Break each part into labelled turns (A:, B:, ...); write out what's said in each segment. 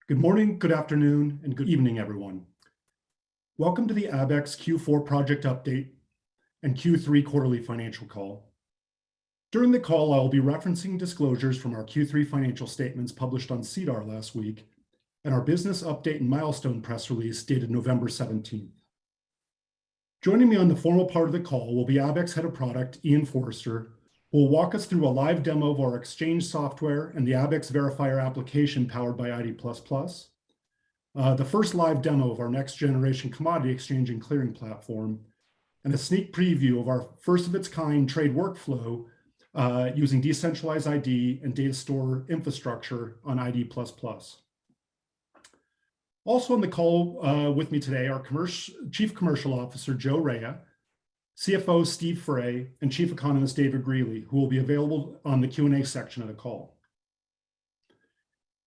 A: Good morning, good afternoon, and good evening, everyone. Welcome to the Abaxx Q4 project update and Q3 quarterly financial call. During the call, I will be referencing disclosures from our Q3 financial statements published on SEDAR last week and our business update and milestone press release dated November 17th. Joining me on the formal part of the call will be Abaxx Head of Product, Ian Forrester, who will walk us through a live demo of our exchange software and the Abaxx Verifier application powered by ID++, the first live demo of our next generation commodity exchange and clearing platform, and a sneak preview of our first of its kind trade workflow using decentralized ID and data store infrastructure on ID++. Also on the call with me today are Chief Commercial Officer Joe Raia, CFO Steve Frey, and Chief Economist David Greely, who will be available on the Q&A section of the call.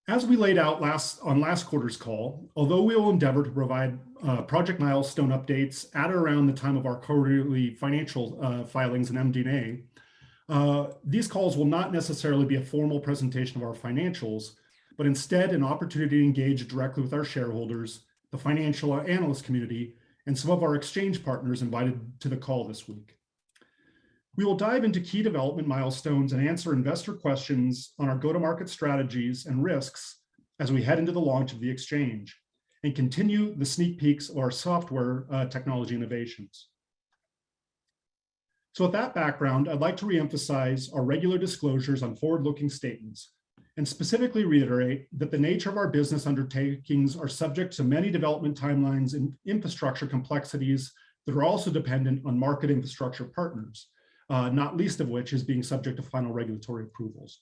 A: As we laid out on last quarter's call, although we will endeavor to provide project milestone updates at or around the time of our quarterly financial filings and MD&A, these calls will not necessarily be a formal presentation of our financials, but instead an opportunity to engage directly with our shareholders, the financial analyst community, and some of our exchange partners invited to the call this week. We will dive into key development milestones and answer investor questions on our go-to-market strategies and risks as we head into the launch of the exchange and continue the sneak peeks of our software technology innovations. So with that background, I'd like to reemphasize our regular disclosures on forward-looking statements and specifically reiterate that the nature of our business undertakings are subject to many development timelines and infrastructure complexities that are also dependent on market infrastructure partners, not least of which is being subject to final regulatory approvals.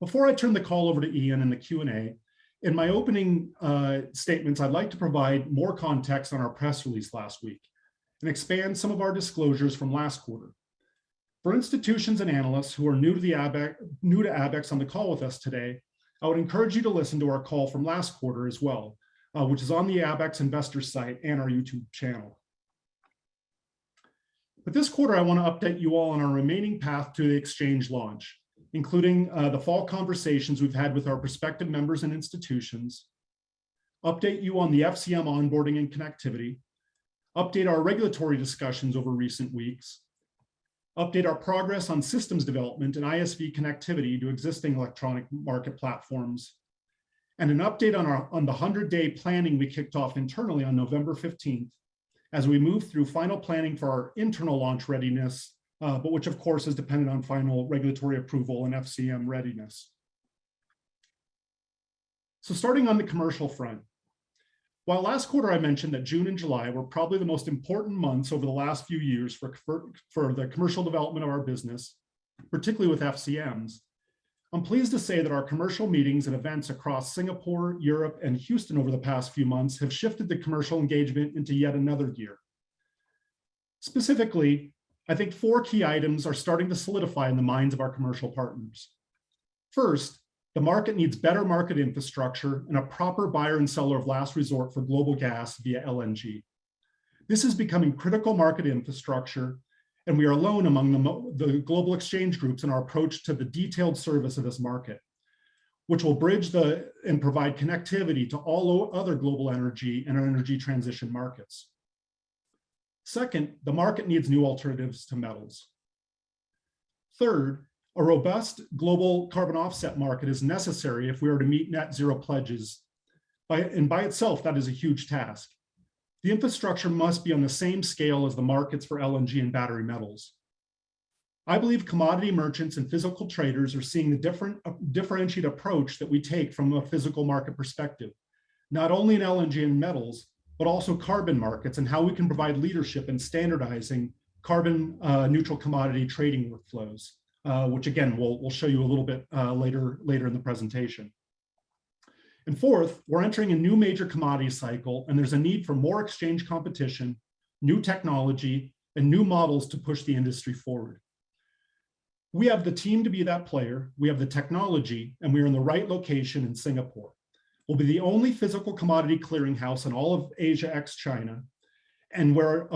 A: Before I turn the call over to Ian in the Q&A, in my opening statements, I'd like to provide more context on our press release last week and expand some of our disclosures from last quarter. For institutions and analysts who are new to Abaxx on the call with us today, I would encourage you to listen to our call from last quarter as well, which is on the Abaxx investor site and our YouTube channel. But this quarter, I want to update you all on our remaining path to the exchange launch, including the fall conversations we've had with our prospective members and institutions, update you on the FCM onboarding and connectivity, update our regulatory discussions over recent weeks, update our progress on systems development and ISV connectivity to existing electronic market platforms, and an update on the 100-day planning we kicked off internally on November 15th as we move through final planning for our internal launch readiness, but which of course is dependent on final regulatory approval and FCM readiness. So starting on the commercial front, while last quarter I mentioned that June and July were probably the most important months over the last few years for the commercial development of our business, particularly with FCMs, I'm pleased to say that our commercial meetings and events across Singapore, Europe, and Houston over the past few months have shifted the commercial engagement into yet another gear. Specifically, I think 4 key items are starting to solidify in the minds of our commercial partners. First, the market needs better market infrastructure and a proper buyer and seller of last resort for global gas via LNG. This is becoming critical market infrastructure, and we are alone among the global exchange groups in our approach to the detailed service of this market, which will bridge and provide connectivity to all other global energy and energy transition markets. Second, the market needs new alternatives to metals. Third, a robust global carbon offset market is necessary if we are to meet net zero pledges. And by itself, that is a huge task. The infrastructure must be on the same scale as the markets for LNG and battery metals. I believe commodity merchants and physical traders are seeing the differentiated approach that we take from a physical market perspective, not only in LNG and metals, but also carbon markets and how we can provide leadership in standardizing carbon neutral commodity trading workflows. Which again, we'll show you a little bit later in the presentation. And fourth, we're entering a new major commodity cycle, and there's a need for more exchange competition, new technology, and new models to push the industry forward. We have the team to be that player, we have the technology, and we're in the right location in Singapore. We'll be the only physical commodity clearinghouse in all of Asia ex-China, and where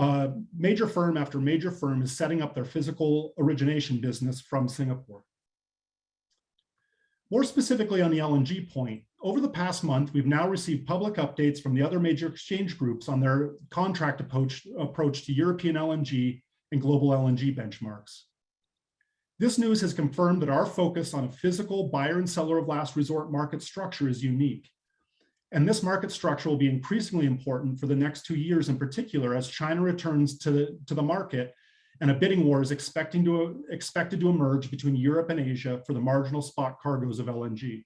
A: major firm after major firm is setting up their physical origination business from Singapore. More specifically on the LNG point, over the past month, we've now received public updates from the other major exchange groups on their contract approach to European LNG and global LNG benchmarks. This news has confirmed that our focus on a physical buyer and seller of last resort market structure is unique. And this market structure will be increasingly important for the next 2 years in particular as China returns to the market and a bidding war is expected to emerge between Europe and Asia for the marginal spot cargoes of LNG.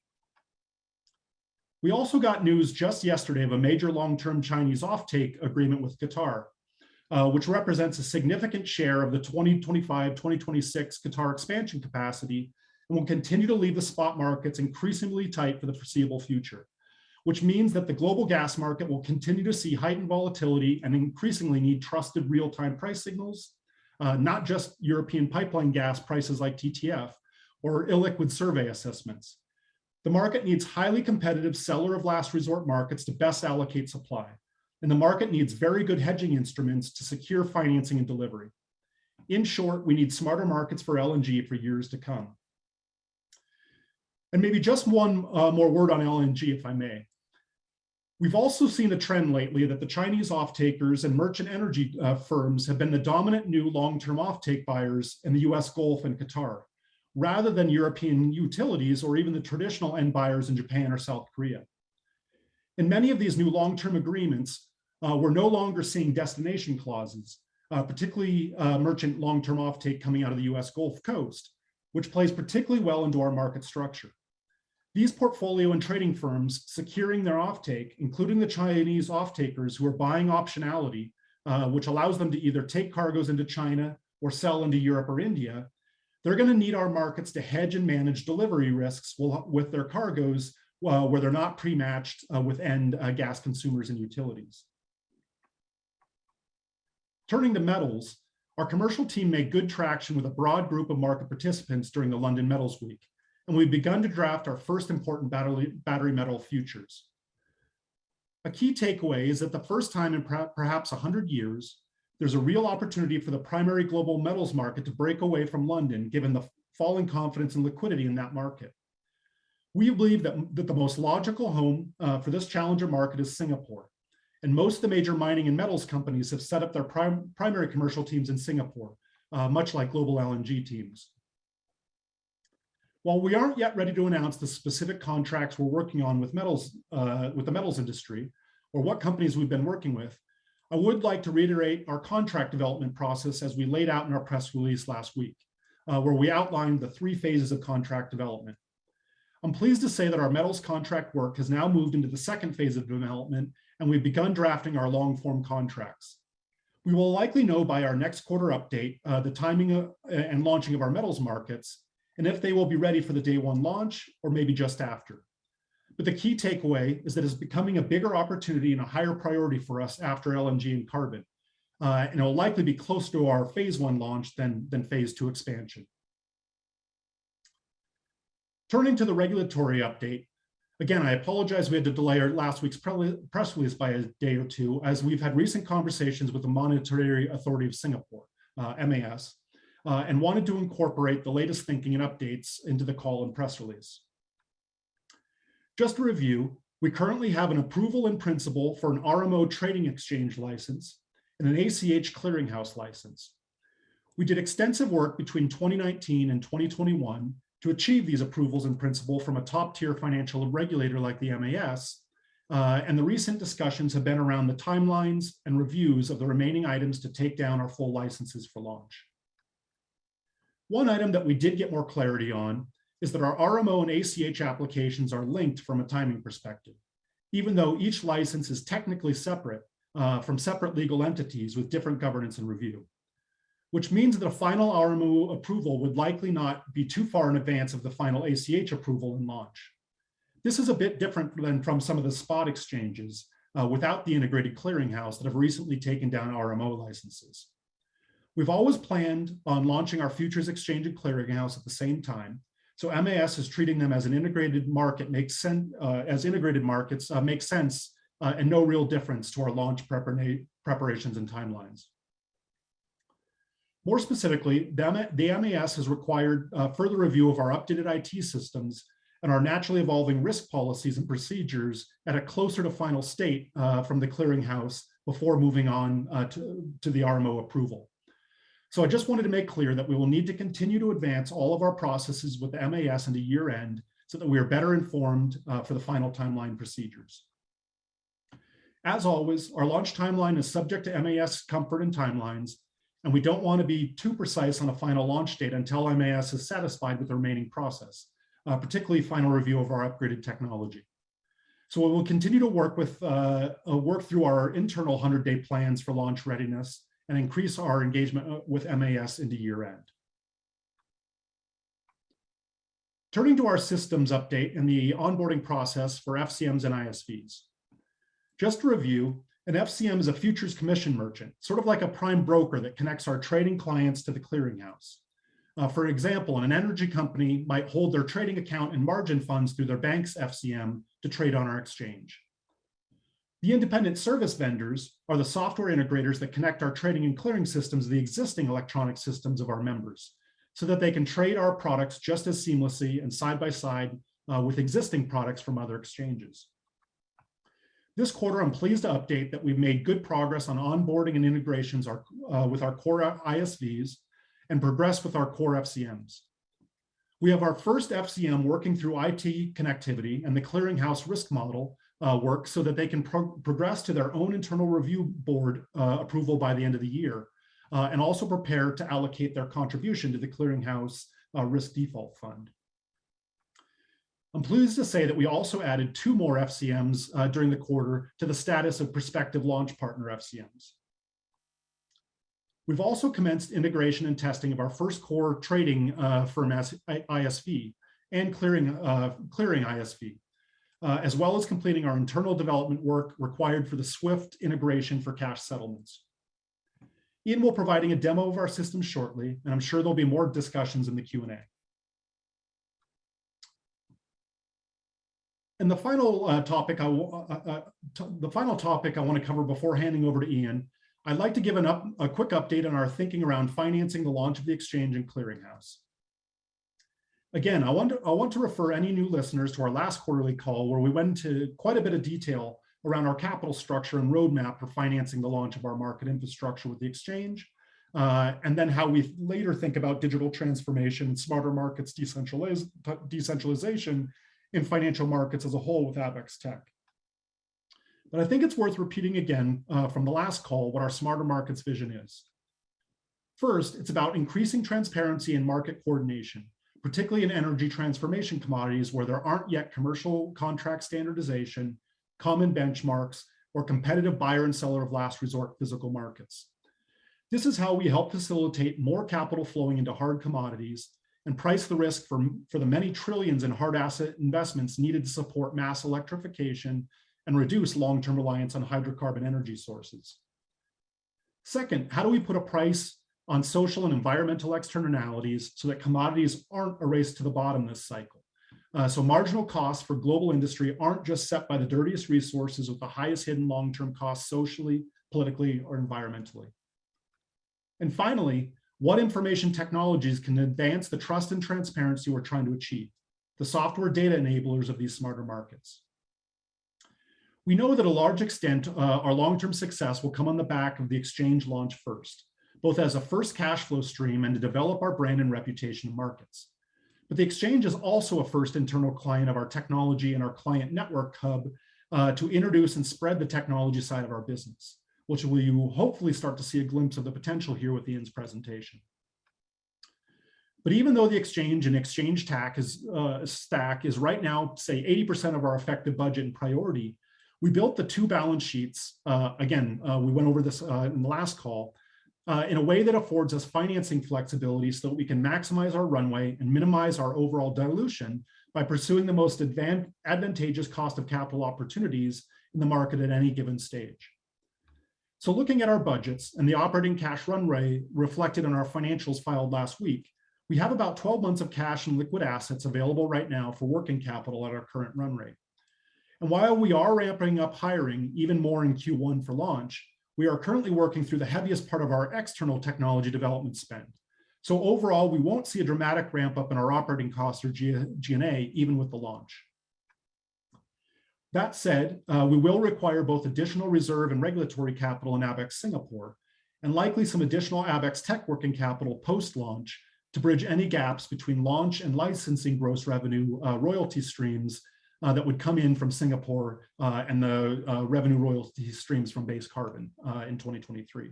A: We also got news just yesterday of a major long-term Chinese offtake agreement with Qatar, which represents a significant share of the 2025-2026 Qatar expansion capacity and will continue to leave the spot markets increasingly tight for the foreseeable future, which means that the global gas market will continue to see heightened volatility and increasingly need trusted real-time price signals, not just European pipeline gas prices like TTF or illiquid survey assessments. The market needs highly competitive seller of last resort markets to best allocate supply. And the market needs very good hedging instruments to secure financing and delivery. In short, we need smarter markets for LNG for years to come. And maybe just one more word on LNG, if I may. We've also seen a trend lately that the Chinese off-takers and merchant energy firms have been the dominant new long-term offtake buyers in the US Gulf and Qatar, rather than European utilities or even the traditional end buyers in Japan or South Korea. In many of these new long-term agreements, we're no longer seeing destination clauses, particularly merchant long-term offtake coming out of the US Gulf Coast, which plays particularly well into our market structure. These portfolio and trading firms securing their offtake, including the Chinese off-takers who are buying optionality, which allows them to either take cargoes into China or sell into Europe or India, they're going to need our markets to hedge and manage delivery risks with their cargoes where they're not pre-matched with end gas consumers and utilities. Turning to metals, our commercial team made good traction with a broad group of market participants during the London Metals Week, and we've begun to draft our first important battery metal futures. A key takeaway is that the first time in perhaps 100 years, there's a real opportunity for the primary global metals market to break away from London, given the falling confidence and liquidity in that market. We believe that the most logical home for this challenger market is Singapore. And most of the major mining and metals companies have set up their primary commercial teams in Singapore, much like global LNG teams. While we aren't yet ready to announce the specific contracts we're working on with the metals industry, or what companies we've been working with, I would like to reiterate our contract development process as we laid out in our press release last week, where we outlined the 3 phases of contract development. I'm pleased to say that our metals contract work has now moved into the 2nd phase of development, and we've begun drafting our long-form contracts. We will likely know by our next quarter update the timing and launching of our metals markets, and if they will be ready for the day 1 launch or maybe just after. But the key takeaway is that it's becoming a bigger opportunity and a higher priority for us after LNG and carbon. And it will likely be closer to our phase 1 launch than phase 2 expansion. Turning to the regulatory update, again, I apologize we had to delay our last week's press release by a day or 2, as we've had recent conversations with the Monetary Authority of Singapore, MAS, and wanted to incorporate the latest thinking and updates into the call and press release. Just to review, we currently have an approval in principle for an RMO trading exchange license and an ACH clearinghouse license. We did extensive work between 2019 and 2021 to achieve these approvals in principle from a top-tier financial regulator like the MAS, and the recent discussions have been around the timelines and reviews of the remaining items to take down our full licenses for launch. One item that we did get more clarity on is that our RMO and ACH applications are linked from a timing perspective, even though each license is technically separate from separate legal entities with different governance and review, which means that a final RMO approval would likely not be too far in advance of the final ACH approval and launch. This is a bit different than from some of the spot exchanges without the integrated clearinghouse that have recently taken down RMO licenses. We've always planned on launching our futures exchange and clearinghouse at the same time, so MAS is treating them as an integrated market makes sense, as integrated markets make sense and no real difference to our launch preparations and timelines. More specifically, the MAS has required further review of our updated IT systems and our naturally evolving risk policies and procedures at a closer to final state from the clearinghouse before moving on to the RMO approval. So I just wanted to make clear that we will need to continue to advance all of our processes with the MAS into year end so that we are better informed for the final timeline procedures. As always, our launch timeline is subject to MAS comfort and timelines, and we don't want to be too precise on a final launch date until MAS is satisfied with the remaining process, particularly final review of our upgraded technology. So we will continue to work through our internal 100-day plans for launch readiness and increase our engagement with MAS into year end. Turning to our systems update and the onboarding process for FCMs and ISVs. Just to review, an FCM is a futures commission merchant, sort of like a prime broker that connects our trading clients to the clearinghouse. For example, an energy company might hold their trading account and margin funds through their bank's FCM to trade on our exchange. The independent service vendors are the software integrators that connect our trading and clearing systems to the existing electronic systems of our members so that they can trade our products just as seamlessly and side by side with existing products from other exchanges. This quarter, I'm pleased to update that we've made good progress on onboarding and integrations with our core ISVs and progressed with our core FCMs. We have our first FCM working through IT connectivity and the clearinghouse risk model work so that they can progress to their own internal review board approval by the end of the year, and also prepare to allocate their contribution to the clearinghouse risk default fund. I'm pleased to say that we also added 2 more FCMs during the quarter to the status of prospective launch partner FCMs. We've also commenced integration and testing of our first core trading firm ISV and clearing ISV, as well as completing our internal development work required for the swift integration for cash settlements. Ian will be providing a demo of our system shortly, and I'm sure there'll be more discussions in the Q&A. And the final topic I want to cover before handing over to Ian, I'd like to give a quick update on our thinking around financing the launch of the exchange and clearinghouse. Again, I want to refer any new listeners to our last quarterly call where we went into quite a bit of detail around our capital structure and roadmap for financing the launch of our market infrastructure with the exchange, and then how we later think about digital transformation and SmarterMarkets decentralization in financial markets as a whole with Abaxx Tech. But I think it's worth repeating again from the last call what our SmarterMarkets vision is. First, it's about increasing transparency and market coordination, particularly in energy transformation commodities where there aren't yet commercial contract standardization, common benchmarks, or competitive buyer and seller of last resort physical markets. This is how we help facilitate more capital flowing into hard commodities and price the risk for the many trillions in hard asset investments needed to support mass electrification and reduce long-term reliance on hydrocarbon energy sources. Second, how do we put a price on social and environmental externalities so that commodities aren't erased to the bottom this cycle? So marginal costs for global industry aren't just set by the dirtiest resources with the highest hidden long-term costs socially, politically, or environmentally. And finally, what information technologies can advance the trust and transparency we're trying to achieve, the software data enablers of these smarter markets. We know that a large extent, our long-term success will come on the back of the exchange launch first, both as a first cash flow stream and to develop our brand and reputation in markets. But the exchange is also a first internal client of our technology and our client network hub to introduce and spread the technology side of our business, which we will hopefully start to see a glimpse of the potential here with Ian's presentation. But even though the exchange and exchange stack is right now, say, 80% of our effective budget and priority, we built the 2 balance sheets, we went over this in the last call, in a way that affords us financing flexibility so that we can maximize our runway and minimize our overall dilution by pursuing the most advantageous cost of capital opportunities in the market at any given stage. So looking at our budgets and the operating cash runway reflected in our financials filed last week, we have about 12 months of cash and liquid assets available right now for working capital at our current run rate. And while we are ramping up hiring even more in Q1 for launch, we are currently working through the heaviest part of our external technology development spend. So overall, we won't see a dramatic ramp up in our operating costs or G&A even with the launch. That said, we will require both additional reserve and regulatory capital in Abaxx Singapore, and likely some additional Abaxx Tech working capital post-launch to bridge any gaps between launch and licensing gross revenue royalty streams that would come in from Singapore and the revenue royalty streams from base carbon in 2023.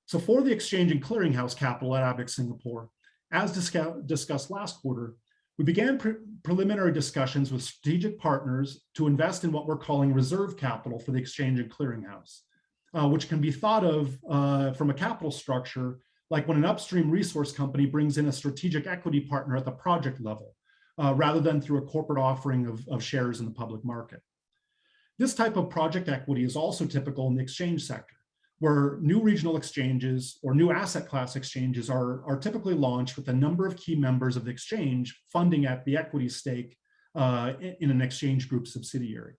A: So for the exchange and clearinghouse capital at Abaxx Singapore, as discussed last quarter, we began preliminary discussions with strategic partners to invest in what we're calling reserve capital for the exchange and clearinghouse, which can be thought of from a capital structure like when an upstream resource company brings in a strategic equity partner at the project level, rather than through a corporate offering of shares in the public market. This type of project equity is also typical in the exchange sector, where new regional exchanges or new asset class exchanges are typically launched with a number of key members of the exchange funding at the equity stake in an exchange group subsidiary.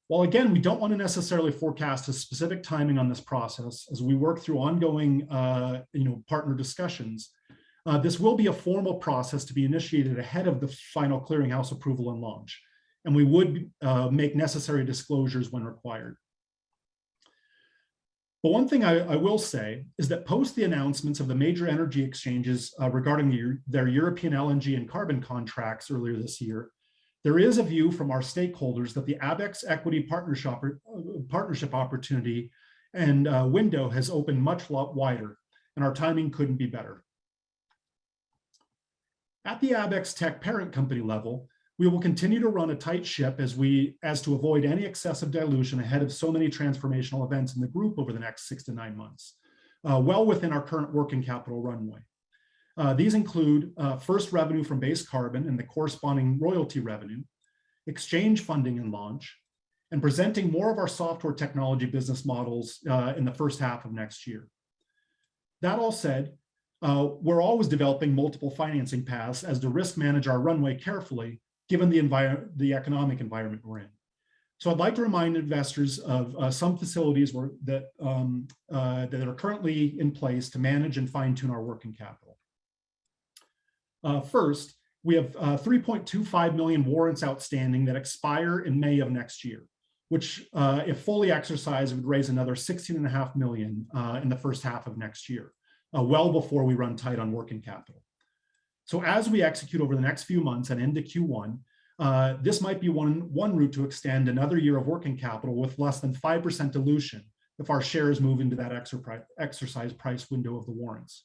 A: While again, we don't want to necessarily forecast a specific timing on this process as we work through ongoing partner discussions, this will be a formal process to be initiated ahead of the final clearinghouse approval and launch, and we would make necessary disclosures when required. But one thing I will say is that post the announcements of the major energy exchanges regarding their European LNG and carbon contracts earlier this year, there is a view from our stakeholders that the Abaxx equity partnership opportunity and window has opened much wider, and our timing couldn't be better. At the Abaxx Tech parent company level, we will continue to run a tight ship as to avoid any excessive dilution ahead of so many transformational events in the group over the next 6 to 9 months, well within our current working capital runway. These include first revenue from base carbon and the corresponding royalty revenue, exchange funding and launch, and presenting more of our software technology business models in the first half of next year. That all said, we're always developing multiple financing paths as to risk manage our runway carefully, given the economic environment we're in. So I'd like to remind investors of some facilities that are currently in place to manage and fine-tune our working capital. First, we have 3.25 million warrants outstanding that expire in May of next year, which if fully exercised would raise another 16.5 million in the first half of next year, well before we run tight on working capital. So as we execute over the next few months and into Q1, this might be one route to extend another year of working capital with less than 5% dilution if our shares move into that exercise price window of the warrants.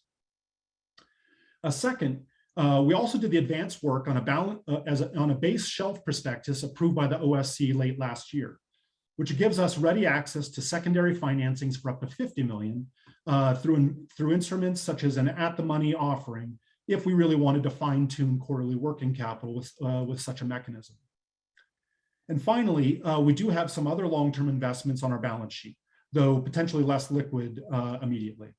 A: Second, we also did the advanced work on a base shelf prospectus approved by the OSC late last year, which gives us ready access to secondary financings for up to 50 million through instruments such as an at-the-money offering, if we really wanted to fine-tune quarterly working capital with such a mechanism. And finally, we do have some other long-term investments on our balance sheet, though potentially less liquid immediately.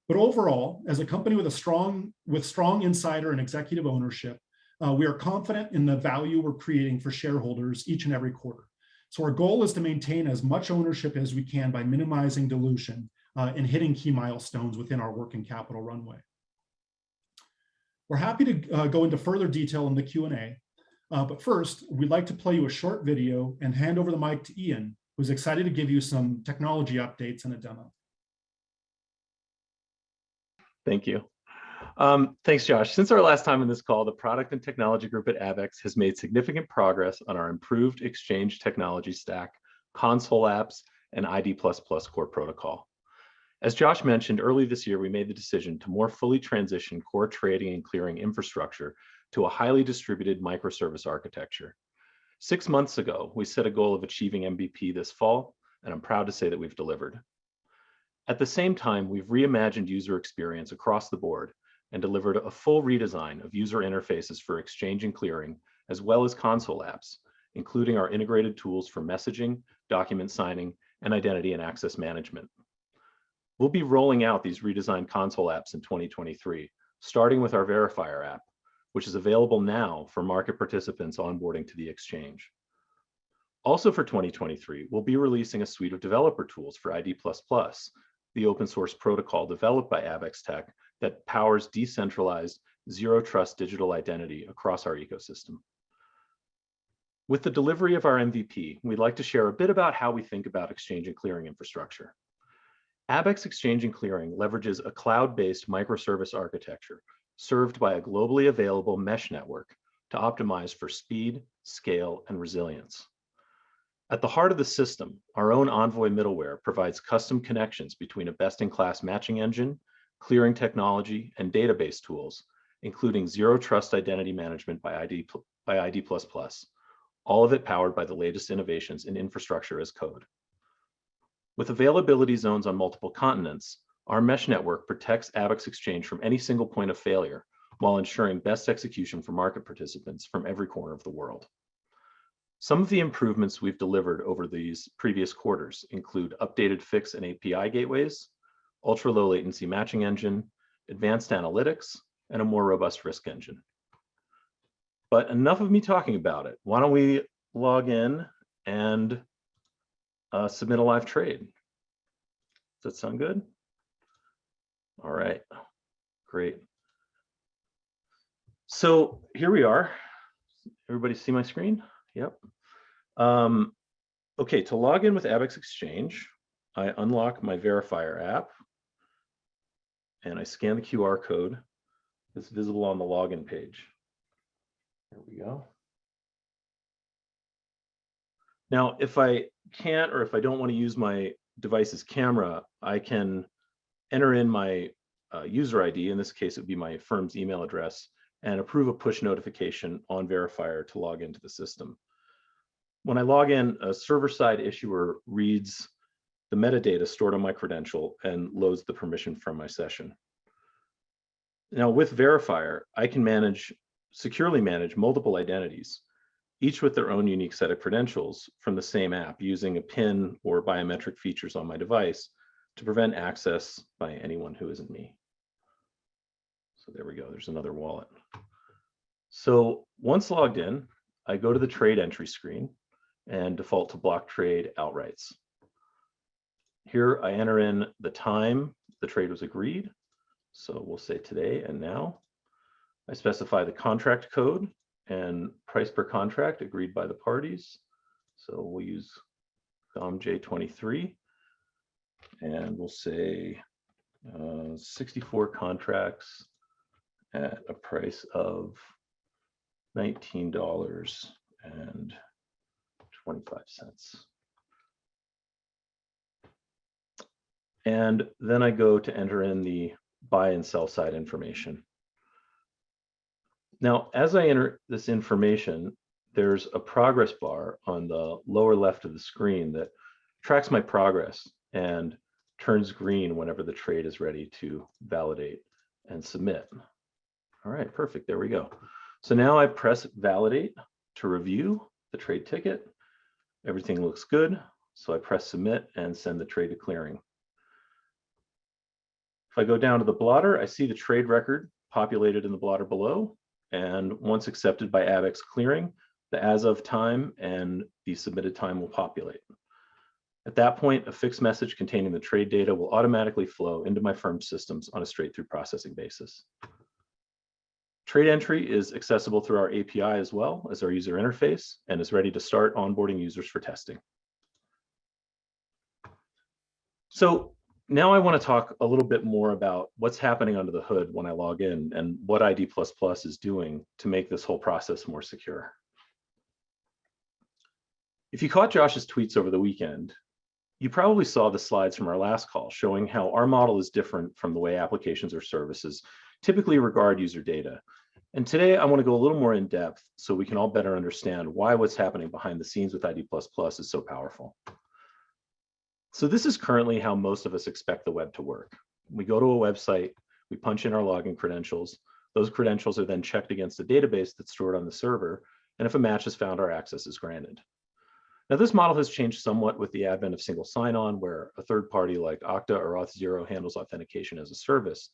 A: But overall, as a company with strong insider and executive ownership, we are confident in the value we're creating for shareholders each and every quarter. So our goal is to maintain as much ownership as we can by minimizing dilution and hitting key milestones within our working capital runway. We're happy to go into further detail in the Q&A, but first, we'd like to play you a short video and hand over the mic to Ian, who's excited to give you some technology updates and a demo.
B: Thank you. Thanks, Josh. Since our last time on this call, the product and technology group at Abaxx has made significant progress on our improved exchange technology stack, console apps, and ID++ core protocol. As Josh mentioned, early this year, we made the decision to more fully transition core trading and clearing infrastructure to a highly distributed microservice architecture. 6 months ago, we set a goal of achieving MVP this fall, and I'm proud to say that we've delivered. At the same time, we've reimagined user experience across the board and delivered a full redesign of user interfaces for exchange and clearing, as well as console apps, including our integrated tools for messaging, document signing, and identity and access management. We'll be rolling out these redesigned console apps in 2023, starting with our Verifier app, which is available now for market participants onboarding to the exchange. Also for 2023, we'll be releasing a suite of developer tools for ID++. the open source protocol developed by Abaxx Tech that powers decentralized zero trust digital identity across our ecosystem. With the delivery of our MVP, we'd like to share a bit about how we think about exchange and clearing infrastructure. Abaxx Exchange and Clearing leverages a cloud-based microservice architecture served by a globally available mesh network to optimize for speed, scale, and resilience. At the heart of the system, our own Envoy middleware provides custom connections between a best-in-class matching engine, clearing technology, and database tools, including zero trust identity management by ID++, all of it powered by the latest innovations in infrastructure as code. With availability zones on multiple continents, our mesh network protects Abaxx Exchange from any single point of failure while ensuring best execution for market participants from every corner of the world. Some of the improvements we've delivered over these previous quarters include updated fix and API gateways, ultra-low latency matching engine, advanced analytics, and a more robust risk engine. But enough of me talking about it. Why don't we log in and submit a live trade? Does that sound good? All right, great. So here we are. Everybody see my screen? Yep. Okay, to log in with Abaxx Exchange, I unlock my verifier app and I scan the QR code that's visible on the login page. There we go. Now, if I can't or if I don't want to use my device's camera, I can enter in my user ID. In this case, it would be my firm's email address, and approve a push notification on verifier to log into the system. When I log in, a server-side issuer reads the metadata stored on my credential and loads the permission from my session. Now with verifier, I can securely manage multiple identities, each with their own unique set of credentials from the same app using a PIN or biometric features on my device to prevent access by anyone who isn't me. So there we go, there's another wallet. So once logged in, I go to the trade entry screen and default to block trade outrights. Here I enter in the time the trade was agreed. So we'll say today and now. I specify the contract code and price per contract agreed by the parties. So we'll use COMJ23 and we'll say 64 contracts at a price of $19.25. And then I go to enter in the buy and sell side information. Now, as I enter this information, there's a progress bar on the lower left of the screen that tracks my progress and turns green whenever the trade is ready to validate and submit. All right, perfect, there we go. So now I press validate to review the trade ticket. Everything looks good. So I press submit and send the trade to clearing. If I go down to the blotter, I see the trade record populated in the blotter below. And once accepted by Abaxx Clearing, the as of time and the submitted time will populate. At that point, a fixed message containing the trade data will automatically flow into my firm's systems on a straight-through processing basis. Trade entry is accessible through our API as well as our user interface and is ready to start onboarding users for testing. So now I want to talk a little bit more about what's happening under the hood when I log in and what ID++ is doing to make this whole process more secure. If you caught Josh's tweets over the weekend, you probably saw the slides from our last call showing how our model is different from the way applications or services typically regard user data. And today I want to go a little more in depth so we can all better understand why what's happening behind the scenes with ID++ is so powerful. So this is currently how most of us expect the web to work. We go to a website, we punch in our login credentials. Those credentials are then checked against a database that's stored on the server. And if a match is found, our access is granted. Now, this model has changed somewhat with the advent of single sign-on, where a third party like Okta or Auth0 handles authentication as a service.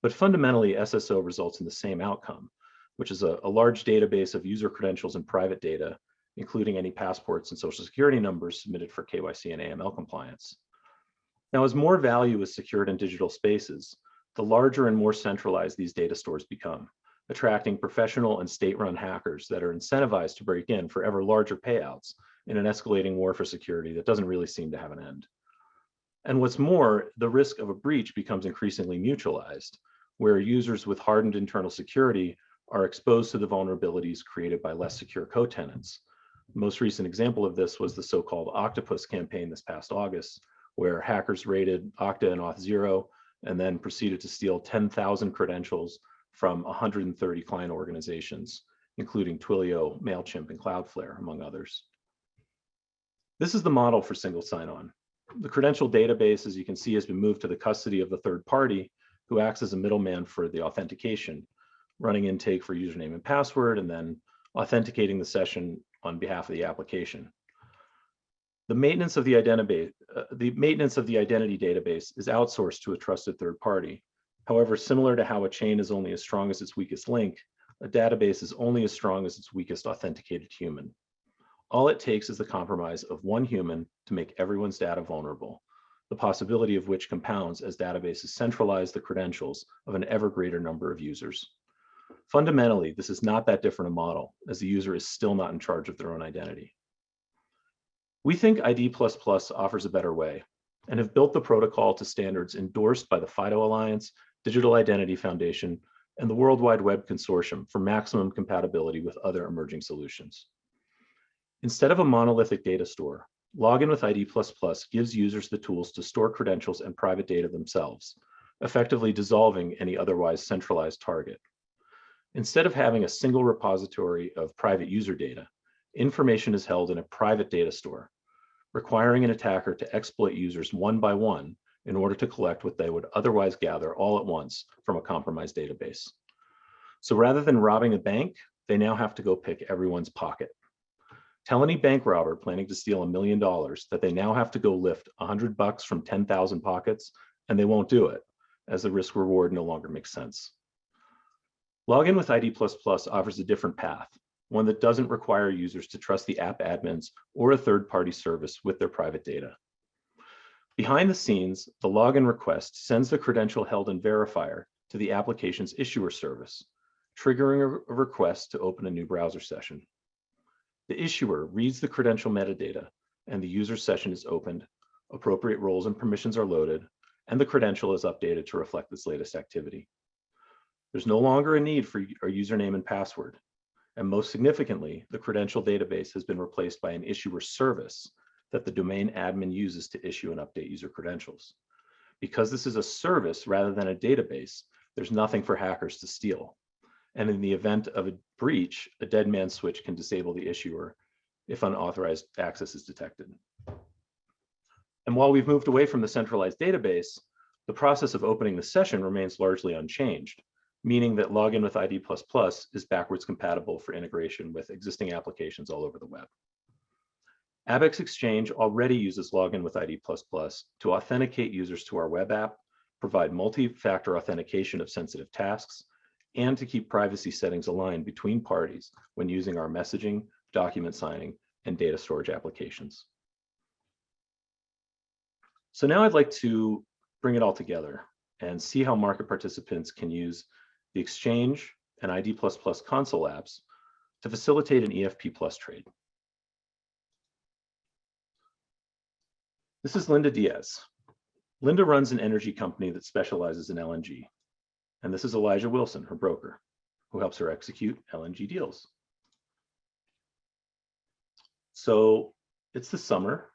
B: But fundamentally, SSO results in the same outcome, which is a large database of user credentials and private data, including any passports and social security numbers submitted for KYC and AML compliance. Now, as more value is secured in digital spaces, the larger and more centralized these data stores become, attracting professional and state-run hackers that are incentivized to break in for ever larger payouts in an escalating war for security that doesn't really seem to have an end. And what's more, the risk of a breach becomes increasingly mutualized, where users with hardened internal security are exposed to the vulnerabilities created by less secure co-tenants. The most recent example of this was the so-called Octopus campaign this past August, where hackers raided Okta and Auth0 and then proceeded to steal 10,000 credentials from 130 client organizations, including Twilio, MailChimp, and Cloudflare, among others. This is the model for single sign-on. The credential database, as you can see, has been moved to the custody of the third party who acts as a middleman for the authentication, running intake for username and password, and then authenticating the session on behalf of the application. The maintenance of the identity database is outsourced to a trusted third party. However, similar to how a chain is only as strong as its weakest link, a database is only as strong as its weakest authenticated human. All it takes is the compromise of one human to make everyone's data vulnerable, the possibility of which compounds as databases centralize the credentials of an ever greater number of users. Fundamentally, this is not that different a model, as the user is still not in charge of their own identity. We think ID++ offers a better way and have built the protocol to standards endorsed by the FIDO Alliance, Digital Identity Foundation, and the World Wide Web Consortium for maximum compatibility with other emerging solutions. Instead of a monolithic data store, Login with ID++ gives users the tools to store credentials and private data themselves, effectively dissolving any otherwise centralized target. Instead of having a single repository of private user data, information is held in a private data store, requiring an attacker to exploit users one by one in order to collect what they would otherwise gather all at once from a compromised database. So rather than robbing a bank, they now have to go pick everyone's pocket. Tell any bank robber planning to steal $1 million that they now have to go lift $100 from 10,000 pockets, and they won't do it, as the risk reward no longer makes sense. Login with ID++ offers a different path, one that doesn't require users to trust the app admins or a third-party service with their private data. Behind the scenes, the login request sends the credential held in verifier to the application's issuer service, triggering a request to open a new browser session. The issuer reads the credential metadata, and the user session is opened, appropriate roles and permissions are loaded, and the credential is updated to reflect its latest activity. There's no longer a need for a username and password. And most significantly, the credential database has been replaced by an issuer service that the domain admin uses to issue and update user credentials. Because this is a service rather than a database, there's nothing for hackers to steal. And in the event of a breach, a dead man switch can disable the issuer if unauthorized access is detected. And while we've moved away from the centralized database, the process of opening the session remains largely unchanged, meaning that Login with ID++ is backwards compatible for integration with existing applications all over the web. Abaxx Exchange already uses Login with ID++ to authenticate users to our web app, provide multi-factor authentication of sensitive tasks, and to keep privacy settings aligned between parties when using our messaging, document signing, and data storage applications. So now I'd like to bring it all together and see how market participants can use the Exchange and ID++ console apps to facilitate an EFP Plus trade. This is Linda Diaz. Linda runs an energy company that specializes in LNG. And this is Elijah Wilson, her broker, who helps her execute LNG deals. So it's the summer,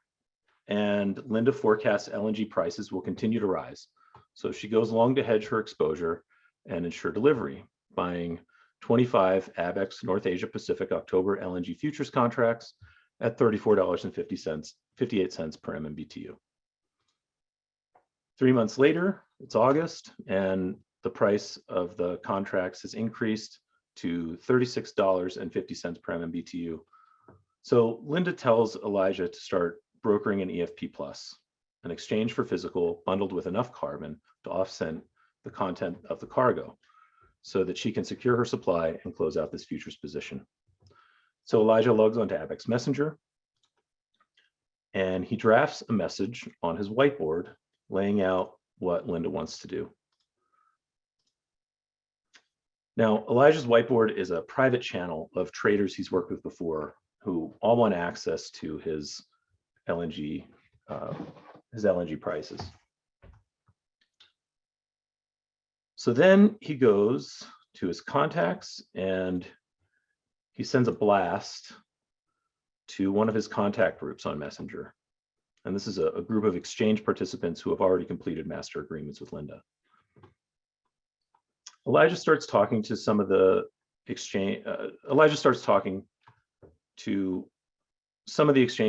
B: and Linda forecasts LNG prices will continue to rise. So she goes long to hedge her exposure and ensure delivery, buying 25 Abaxx North Asia Pacific October LNG futures contracts at $34.58 per MMBTU. 3 months later, it's August, and the price of the contracts has increased to $36.50 per MMBTU. So Linda tells Elijah to start brokering an EFP Plus, an exchange for physical bundled with enough carbon to offset the content of the cargo so that she can secure her supply and close out this futures position. So Elijah logs onto Abaxx Messenger, and he drafts a message on his whiteboard laying out what Linda wants to do. Now, Elijah's whiteboard is a private channel of traders he's worked with before who all want access to his LNG prices. So then he goes to his contacts and he sends a blast to one of his contact groups on Messenger. And this is a group of exchange participants who have already completed master agreements with Linda. Elijah starts talking to some of the exchange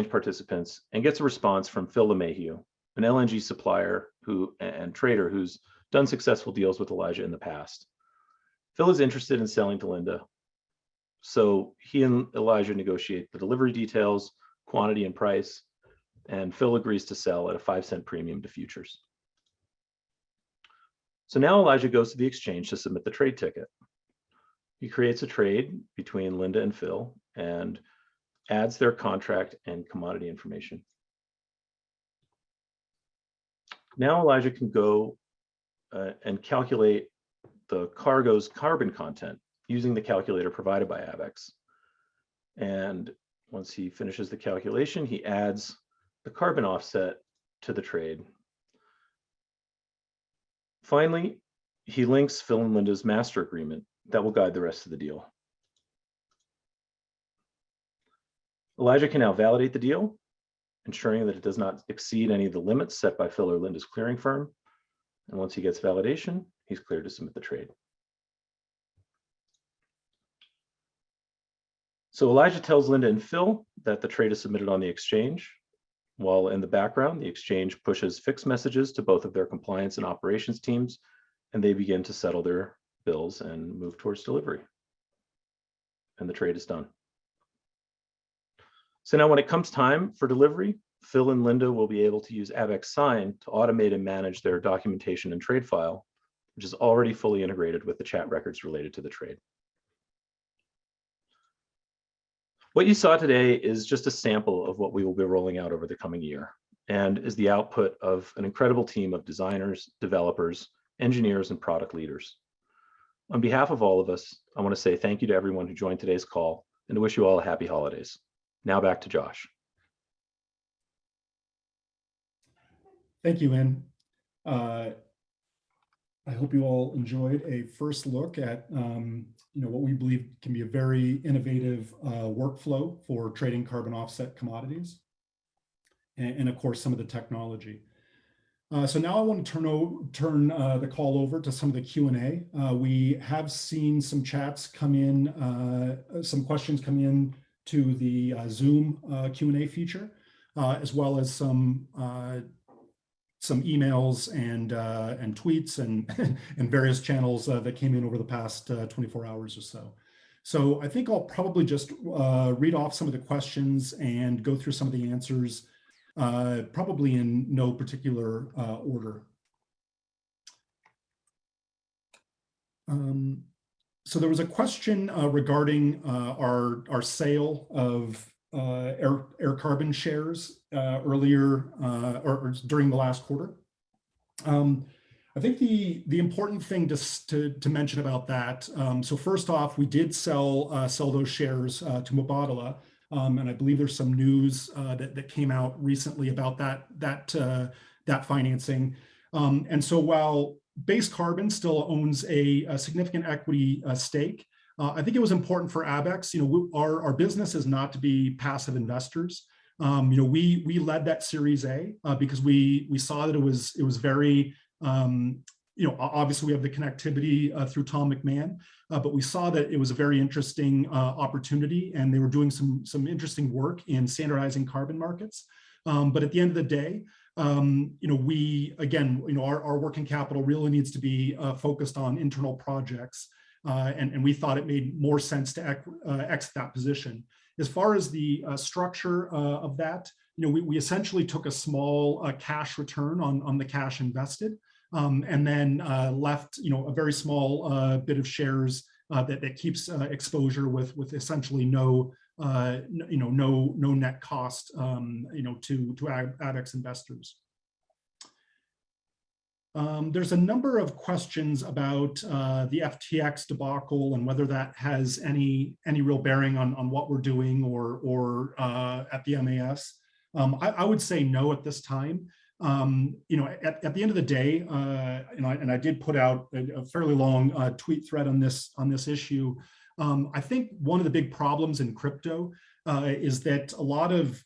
B: participants and gets a response from Phil LeMahieu, an LNG supplier and trader who's done successful deals with Elijah in the past. Phil is interested in selling to Linda, so he and Elijah negotiate the delivery details, quantity, and price, and Phil agrees to sell at a 5-cent premium to futures. So now Elijah goes to the exchange to submit the trade ticket. He creates a trade between Linda and Phil and adds their contract and commodity information. Now Elijah can go and calculate the cargo's carbon content using the calculator provided by Abaxx. And once he finishes the calculation, he adds the carbon offset to the trade. Finally, he links Phil and Linda's master agreement that will guide the rest of the deal. Elijah can now validate the deal, ensuring that it does not exceed any of the limits set by Phil or Linda's clearing firm. And once he gets validation, he's cleared to submit the trade. So Elijah tells Linda and Phil that the trade is submitted on the exchange, while in the background, the exchange pushes fixed messages to both of their compliance and operations teams, and they begin to settle their bills and move towards delivery. And the trade is done. So now when it comes time for delivery, Phil and Linda will be able to use Abaxx Sign to automate and manage their documentation and trade file, which is already fully integrated with the chat records related to the trade. What you saw today is just a sample of what we will be rolling out over the coming year, and is the output of an incredible team of designers, developers, engineers, and product leaders. On behalf of all of us, I want to say thank you to everyone who joined today's call and to wish you all a happy holidays. Now back to Josh.
A: Thank you, Lynn. I hope you all enjoyed a first look at what we believe can be a very innovative workflow for trading carbon offset commodities, and of course some of the technology. So now I want to turn the call over to some of the Q&A. We have seen some chats come in, some questions come in to the Zoom Q&A feature, as well as some emails and tweets and various channels that came in over the past 24 hours or so. So I think I'll probably just read off some of the questions and go through some of the answers, probably in no particular order. So there was a question regarding our sale of air carbon shares earlier or during the last quarter. I think the important thing to mention about that. So first off, we did sell those shares to Mubadala, and I believe there's some news that came out recently about that financing. And so while Base Carbon still owns a significant equity stake, I think it was important for Abaxx. Our business is not to be passive investors. We led that Series A because we saw that it was very obviously we have the connectivity through Tom McMahon, but we saw that it was a very interesting opportunity, and they were doing some interesting work in standardizing carbon markets. But at the end of the day, our working capital really needs to be focused on internal projects. And we thought it made more sense to exit that position. As far as the structure of that, we essentially took a small cash return on the cash invested, and then left a very small bit of shares that keeps exposure with essentially no net cost to Abaxx investors. There's a number of questions about the FTX debacle and whether that has any real bearing on what we're doing or at the MAS. I would say no at this time. At the end of the day, and I did put out a fairly long tweet thread on this issue. I think one of the big problems in crypto is that a lot of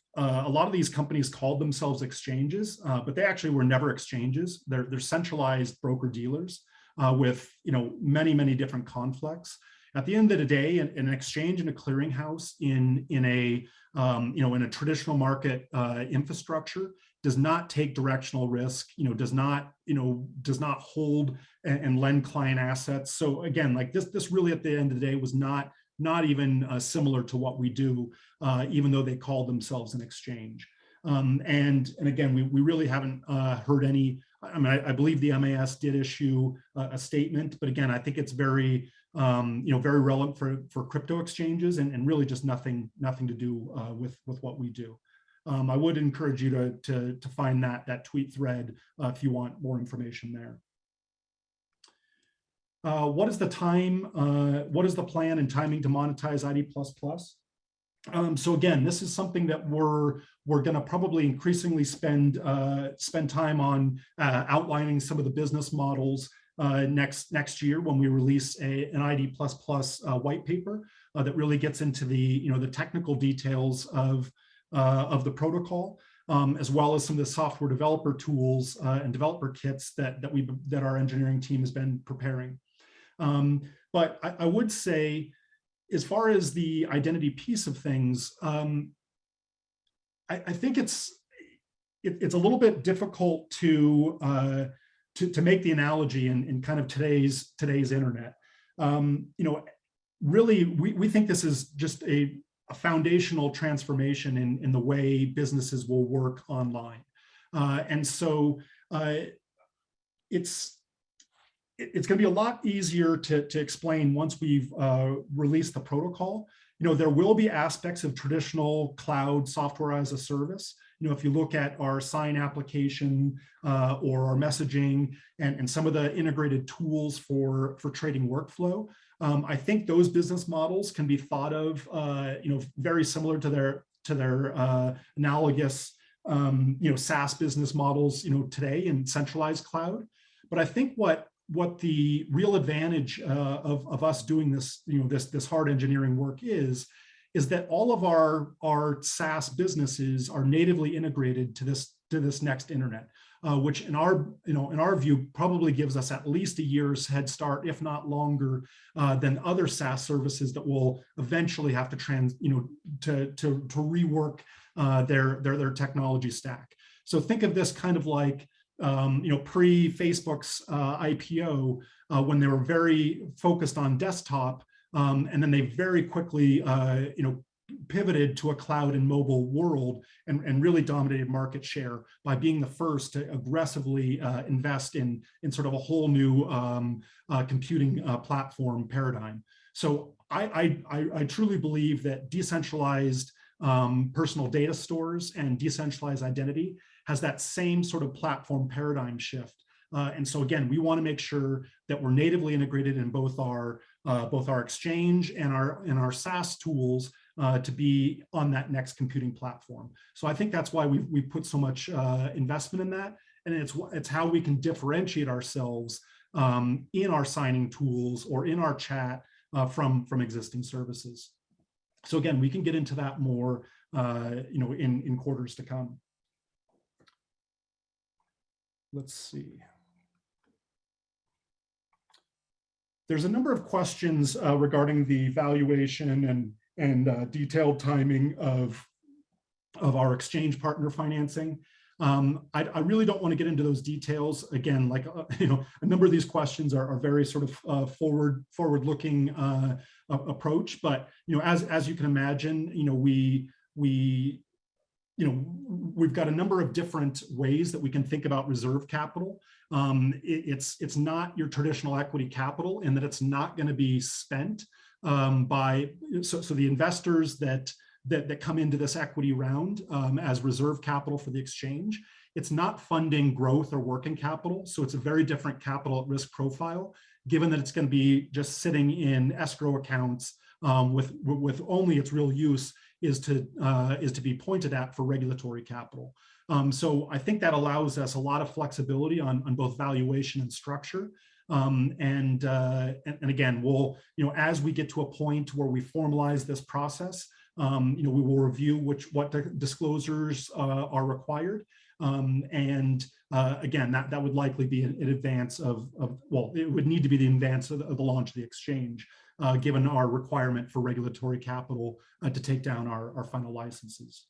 A: these companies called themselves exchanges, but they actually were never exchanges. They're centralized broker dealers with many different conflicts. At the end of the day, an exchange and a clearinghouse in a traditional market infrastructure does not take directional risk, does not hold and lend client assets. So again, like this really at the end of the day was not even similar to what we do, even though they called themselves an exchange. And again, we really haven't heard any. I mean, I believe the MAS did issue a statement, but again, I think it's very very relevant for crypto exchanges and really just nothing to do with what we do. I would encourage you to find that tweet thread if you want more information there. What is the plan and timing to monetize ID++? So again, this is something that we're going to probably increasingly spend time on outlining some of the business models next year when we release an ID++ white paper that really gets into the the technical details of the protocol, as well as some of the software developer tools and developer kits that our engineering team has been preparing. But I would say, as far as the identity piece of things, I think it's a little bit difficult to make the analogy in kind of today's internet. Really, we think this is just a foundational transformation in the way businesses will work online, and so it's going to be a lot easier to explain once we've released the protocol. There will be aspects of traditional cloud software as a service. If you look at our sign application or our messaging and some of the integrated tools for trading workflow, I think those business models can be thought of, very similar to their analogous, SaaS business models, today in centralized cloud. But I think what the real advantage of us doing this, this hard engineering work is that all of our SaaS businesses are natively integrated to this next internet, which in our view probably gives us at least a year's head start, if not longer, than other SaaS services that will eventually have to rework their technology stack. So think of this kind of like pre-Facebook's IPO, when they were very focused on desktop, and then they very quickly pivoted to a cloud and mobile world and really dominated market share by being the first to aggressively invest in sort of a whole new computing platform paradigm. So I truly believe that decentralized personal data stores and decentralized identity has that same sort of platform paradigm shift. And so again, we want to make sure that we're natively integrated in both our exchange and our SaaS tools to be on that next computing platform. So I think that's why we put so much investment in that, and it's how we can differentiate ourselves in our signing tools or in our chat from existing services. So again, we can get into that more in quarters to come. Let's see. There's a number of questions regarding the valuation and detailed timing of our exchange partner financing. I really don't want to get into those details. Again, like a number of these questions are very sort of forward-looking approach. But as you can imagine, we've got a number of different ways that we can think about reserve capital. It's not your traditional equity capital, in that it's not going to be spent so the investors that come into this equity round as reserve capital for the exchange, it's not funding growth or working capital. So it's a very different capital at risk profile, given that it's going to be just sitting in escrow accounts with only its real use is to be pointed at for regulatory capital. So I think that allows us a lot of flexibility on both valuation and structure. And again, we'll, as we get to a point where we formalize this process, we will review what disclosures are required. Again, that would likely be in advance of, well, it would need to be the advance of the launch of the exchange, given our requirement for regulatory capital to take down our final licenses.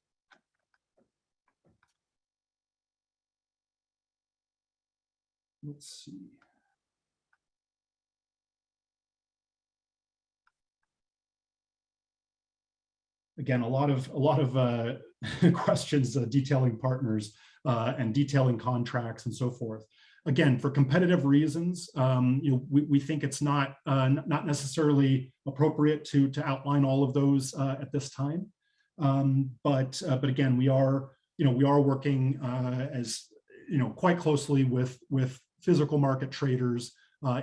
A: Let's see. Again, a lot of questions detailing partners and detailing contracts and so forth. Again, for competitive reasons, we think it's not necessarily appropriate to outline all of those at this time. But again, we are working as quite closely with physical market traders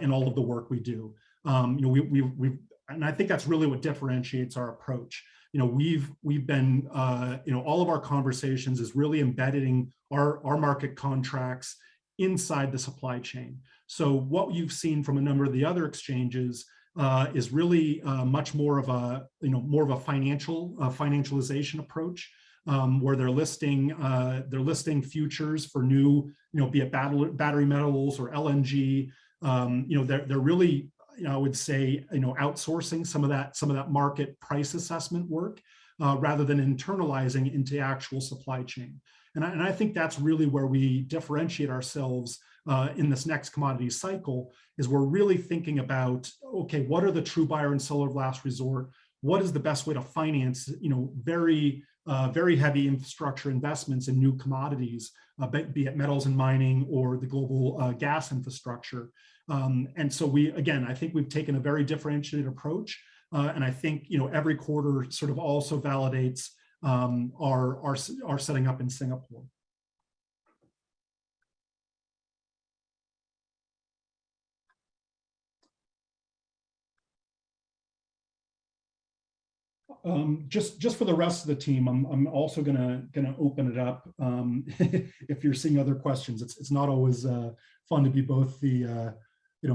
A: in all of the work we do. And I think that's really what differentiates our approach. We've been, all of our conversations is really embedding our market contracts inside the supply chain. So what you've seen from a number of the other exchanges is really much more of a, financialization approach, where they're listing futures for new, be it battery metals or LNG. They're really, I would say, outsourcing some of that market price assessment work rather than internalizing into actual supply chain. And I think that's really where we differentiate ourselves in this next commodity cycle, is we're really thinking about, okay, what are the true buyer and seller of last resort? What is the best way to finance, very heavy infrastructure investments in new commodities, be it metals and mining or the global gas infrastructure. And so I think we've taken a very differentiated approach. And I think, every quarter sort of also validates our setting up in Singapore. Just for the rest of the team, I'm also gonna open it up. If you're seeing other questions, it's not always fun to be both the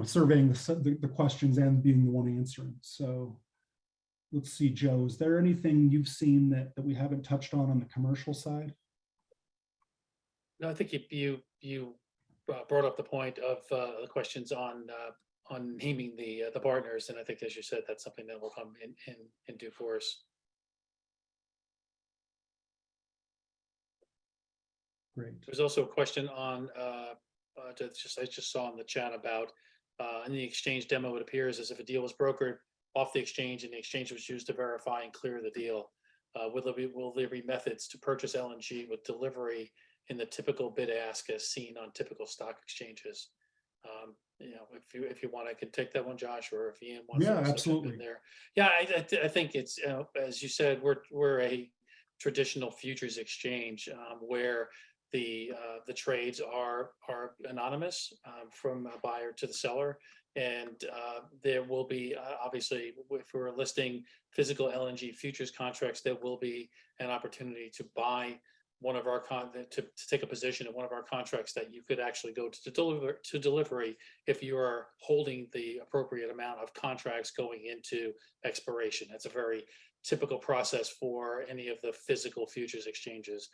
A: surveying the questions and being the one answering. So let's see, Joe, is there anything you've seen that we haven't touched on the commercial side?
C: No, I think you brought up the point of the questions on naming the partners, and I think, as you said, that's something that will come in due course.
A: Great.
C: There's also a question on I just saw in the chat about in the exchange demo, it appears as if a deal was brokered off the exchange and the exchange was used to verify and clear the deal. Will there be methods to purchase LNG with delivery in the typical bid ask as seen on typical stock exchanges? If you want, I can take that one, Josh, or if Ian wants to jump in there. Yeah, I think it's as you said, we're a traditional futures exchange where the trades are anonymous from a buyer to the seller, and there will be obviously, if we're listing physical LNG futures contracts, there will be an opportunity to buy one of our to take a position in one of our contracts that you could actually go to delivery if you are holding the appropriate amount of contracts going into expiration. That's a very typical process for any of the physical futures exchanges.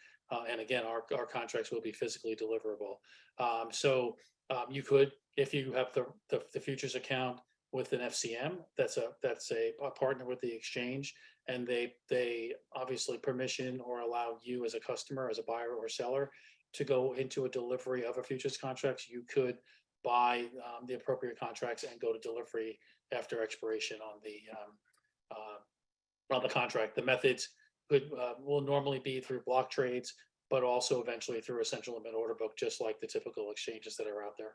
C: And again, our contracts will be physically deliverable. So you could, if you have the futures account with an FCM, that's a partner with the exchange, and they obviously permission or allow you as a customer, as a buyer or seller, to go into a delivery of a futures contract. You could buy the appropriate contracts and go to delivery after expiration on the contract. The methods will normally be through block trades, but also eventually through a central limit order book, just like the typical exchanges that are out there.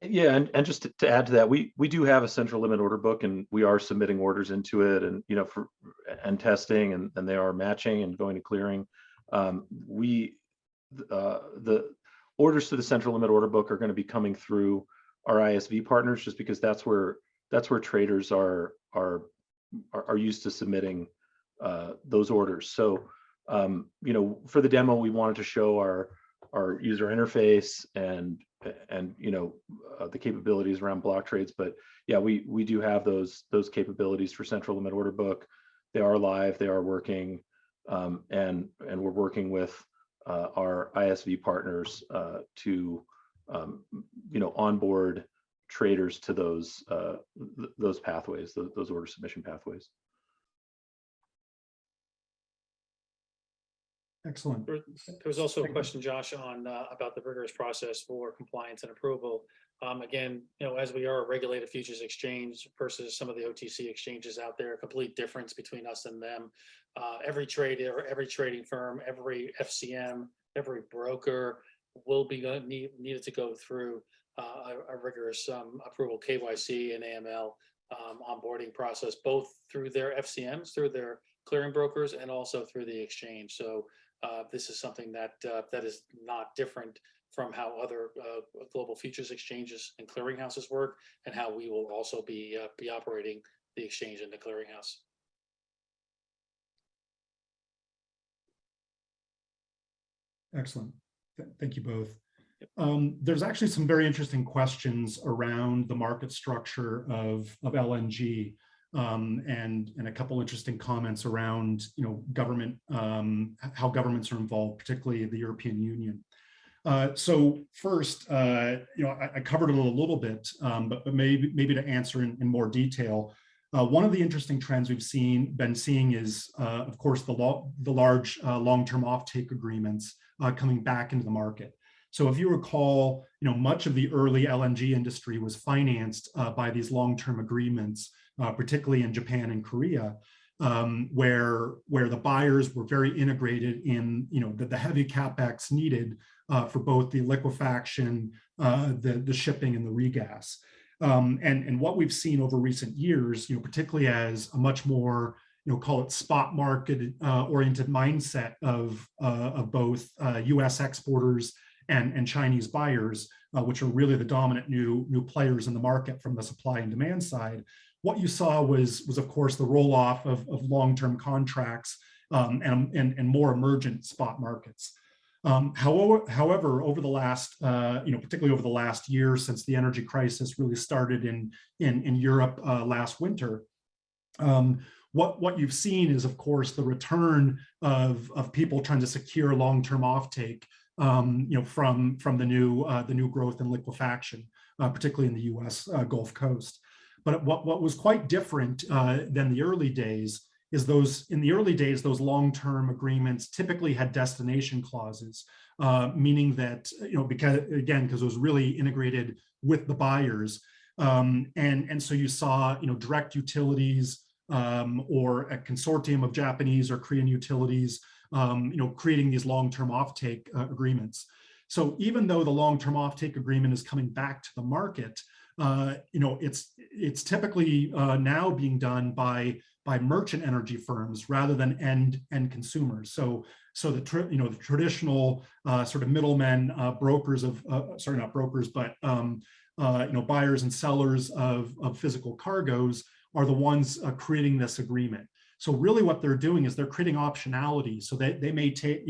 B: Yeah, and just to add to that, we do have a central limit order book, and we are submitting orders into it, and and testing, and they are matching and going to clearing. We the orders to the central limit order book are going to be coming through our ISV partners, just because that's where traders are used to submitting those orders. So for the demo, we wanted to show our user interface and the capabilities around block trades. But yeah, we do have those capabilities for central limit order book. They are live, they are working, and we're working with our ISV partners to onboard traders to those pathways, those order submission pathways.
A: Excellent.
C: There was also a question, Josh, on about the rigorous process for compliance and approval. Again, as we are a regulated futures exchange versus some of the OTC exchanges out there, a complete difference between us and them. Every trader, every trading firm, every FCM, every broker will be needed to go through a rigorous approval, KYC and AML onboarding process, both through their FCMs, through their clearing brokers, and also through the exchange. So this is something that is not different from how other global futures exchanges and clearinghouses work, and how we will also be operating the exchange and the clearinghouse.
A: Excellent. Thank you both. There's actually some very interesting questions around the market structure of LNG, and a couple interesting comments around government, how governments are involved, particularly the European Union. So first, I covered it a little bit, but maybe to answer in more detail. One of the interesting trends we've been seeing is, of course, the large long-term offtake agreements coming back into the market. So if you recall, much of the early LNG industry was financed by these long-term agreements, particularly in Japan and Korea, where the buyers were very integrated in the heavy capex needed for both the liquefaction, the shipping, and the regas. And what we've seen over recent years, particularly as a much more call it spot market oriented mindset of both U.S. exporters and Chinese buyers, which are really the dominant new players in the market from the supply and demand side. What you saw was of course the roll off of long-term contracts and more emergent spot markets. However, over the last, particularly over the last year since the energy crisis really started in Europe last winter, what you've seen is, of course, the return of people trying to secure long-term offtake, from the new growth in liquefaction, particularly in the U.S. Gulf Coast. But what was quite different than the early days is in the early days, those long-term agreements typically had destination clauses, meaning that, because it was really integrated with the buyers. And so you saw, direct utilities or a consortium of Japanese or Korean utilities, creating these long-term offtake agreements. So even though the long-term offtake agreement is coming back to the market, it's typically now being done by merchant energy firms rather than end consumers. So the traditional sort of middlemen, brokers of not brokers, but buyers and sellers of physical cargoes are the ones creating this agreement. So really what they're doing is they're creating optionality. So they may take,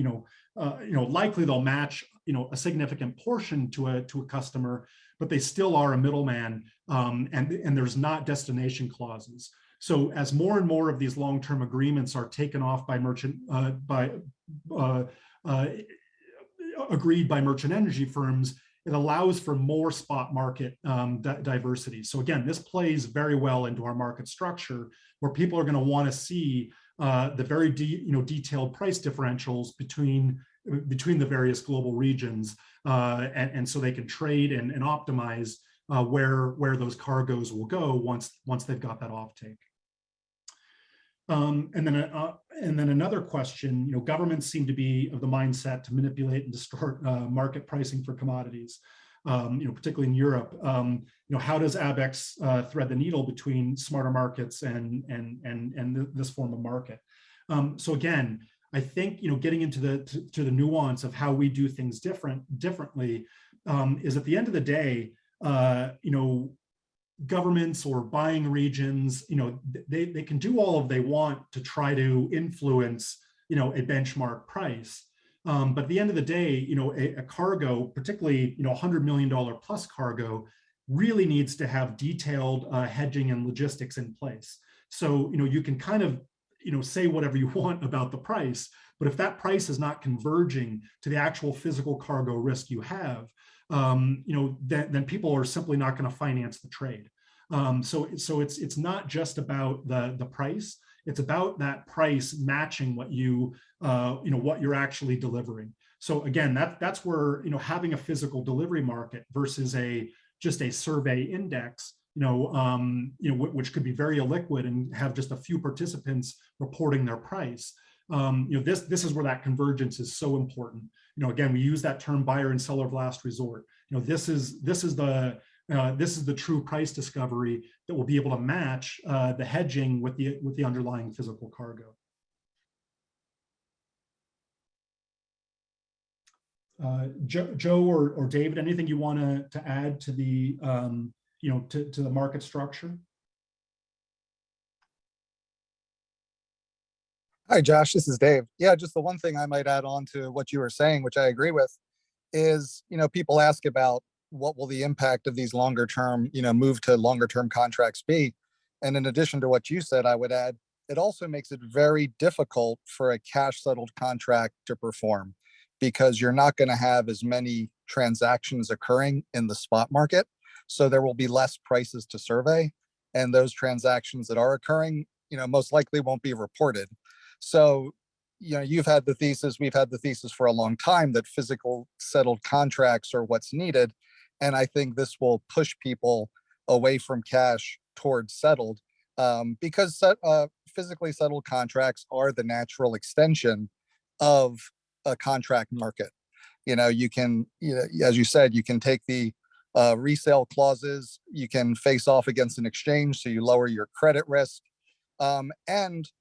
A: likely they'll match, a significant portion to a customer, but they still are a middleman, and there's not destination clauses. So as more and more of these long-term agreements are taken off by agreed by merchant energy firms, it allows for more spot market diversity. So again, this plays very well into our market structure, where people are going to want to see the very detailed price differentials between the various global regions, and so they can trade and optimize where those cargoes will go once they've got that offtake. And then another question, governments seem to be of the mindset to manipulate and distort market pricing for commodities, particularly in Europe. How does Abaxx thread the needle between SmarterMarkets and this form of market? So again, I think, getting into to the nuance of how we do things differently is at the end of the day, governments or buying regions, they can do all of they want to try to influence, a benchmark price. But at the end of the day, a cargo, particularly, $100 million plus cargo, really needs to have detailed hedging and logistics in place. So, you can kind of, say whatever you want about the price, but if that price is not converging to the actual physical cargo risk you have, then people are simply not going to finance the trade. So it's not just about the price. It's about that price matching what what you're actually delivering. So again, that's where having a physical delivery market versus just a survey index, which could be very illiquid and have just a few participants reporting their price. This is where that convergence is so important. Again, we use that term buyer and seller of last resort. This is the true price discovery that will be able to match the hedging with the underlying physical cargo. Joe or David, anything you want to add to the to the market structure?
D: Hi, Josh, this is Dave. Yeah, just the one thing I might add on to what you were saying, which I agree with, is, people ask about what will the impact of these longer term, move to longer term contracts be? And in addition to what you said, I would add, it also makes it very difficult for a cash settled contract to perform, because you're not going to have as many transactions occurring in the spot market. So there will be less prices to survey, and those transactions that are occurring, most likely won't be reported. So, you've had the thesis, we've had the thesis for a long time that physical settled contracts are what's needed. And I think this will push people away from cash towards settled, because physically settled contracts are the natural extension of a contract market. You can, as you said, you can take the resale clauses, you can face off against an exchange, so you lower your credit risk, and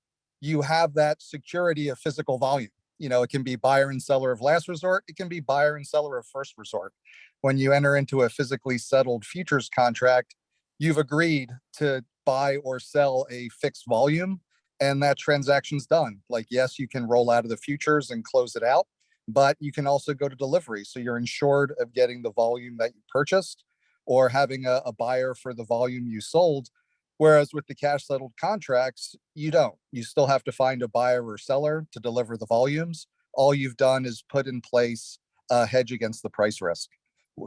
D: you have that security of physical volume. It can be buyer and seller of last resort, it can be buyer and seller of first resort. When you enter into a physically settled futures contract, you've agreed to buy or sell a fixed volume, and that transaction's done. Like, yes, you can roll out of the futures and close it out, but you can also go to delivery. So you're insured of getting the volume that you purchased or having a buyer for the volume you sold. Whereas with the cash settled contracts, you don't. You still have to find a buyer or seller to deliver the volumes. All you've done is put in place a hedge against the price risk,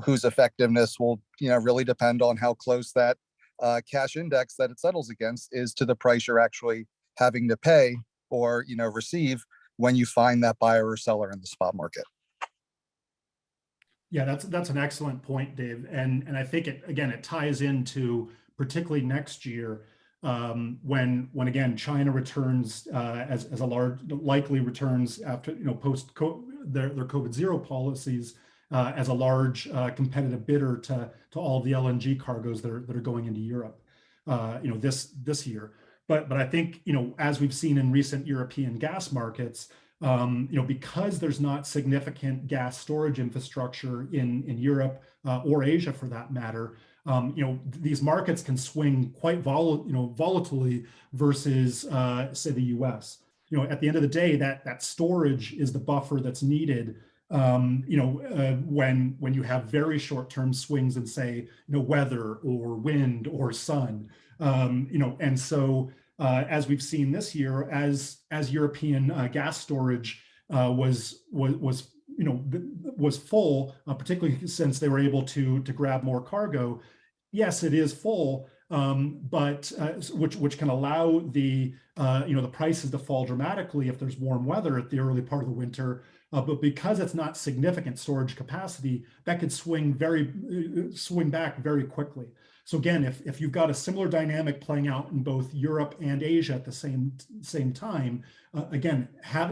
D: whose effectiveness will, really depend on how close that cash index that it settles against is to the price you're actually having to pay or, receive when you find that buyer or seller in the spot market.
A: Yeah, that's an excellent point, Dave. And I think it ties into particularly next year, when again China returns as a large, likely returns after post their COVID zero policies, as a large competitive bidder to all of the LNG cargoes that are going into Europe, this year. But I think as we've seen in recent European gas markets, because there's not significant gas storage infrastructure in Europe or Asia for that matter, these markets can swing quite volatilely versus say the US. At the end of the day, that storage is the buffer that's needed when you have very short-term swings in, say, weather or wind or sun, and so as we've seen this year, as European gas storage was full, particularly since they were able to grab more cargo. Yes, it is full, but which can allow the the prices to fall dramatically if there's warm weather at the early part of the winter. But because it's not significant storage capacity, that could swing back very quickly. So again, if you've got a similar dynamic playing out in both Europe and Asia at the same time, again,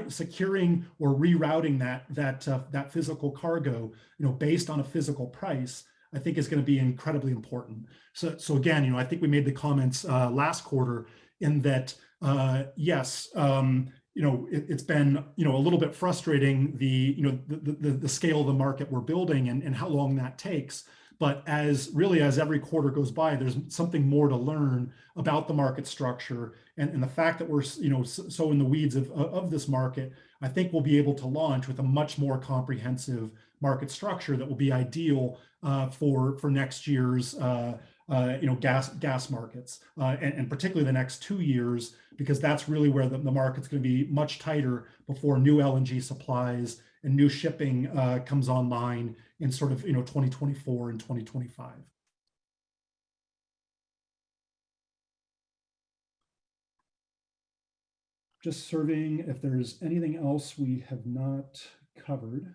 A: securing or rerouting that physical cargo, based on a physical price, I think is going to be incredibly important. So again, I think we made the comments last quarter in that yes, it's been, a little bit frustrating, the scale of the market we're building and how long that takes. But as every quarter goes by, there's something more to learn about the market structure, and the fact that we're so in the weeds of this market. I think we'll be able to launch with a much more comprehensive market structure that will be ideal for next year's gas markets, and particularly the next 2 years, because that's really where the market's going to be much tighter before new LNG supplies and new shipping comes online in sort of 2024 and 2025. Just surveying if there's anything else we have not covered.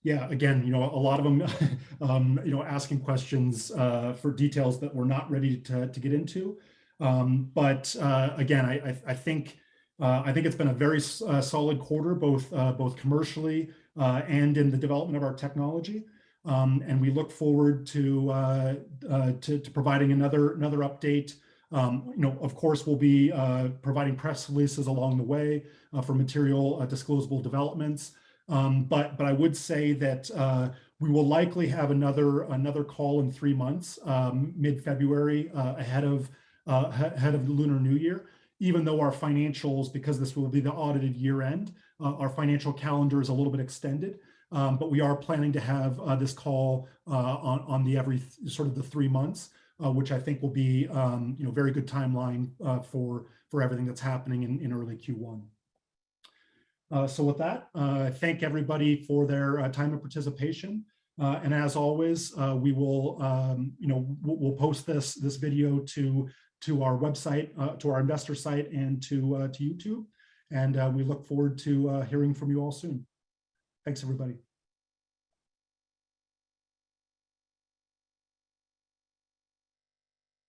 A: Yeah, again, a lot of them, asking questions for details that we're not ready to get into. But again, I think it's been a very solid quarter, both commercially and in the development of our technology. And we look forward to providing another update. Of course, we'll be providing press releases along the way for material disclosable developments. But I would say that we will likely have another call in 3 months, mid-February, ahead of the Lunar New Year. Even though our financials, because this will be the audited year end, our financial calendar is a little bit extended. But we are planning to have this call on the every sort of the 3 months, which I think will be very good timeline for everything that's happening in early Q1. So with that, thank everybody for their time and participation. And as always, we will we'll post this video to our website, to our investor site, and to YouTube. And we look forward to hearing from you all soon. Thanks, everybody.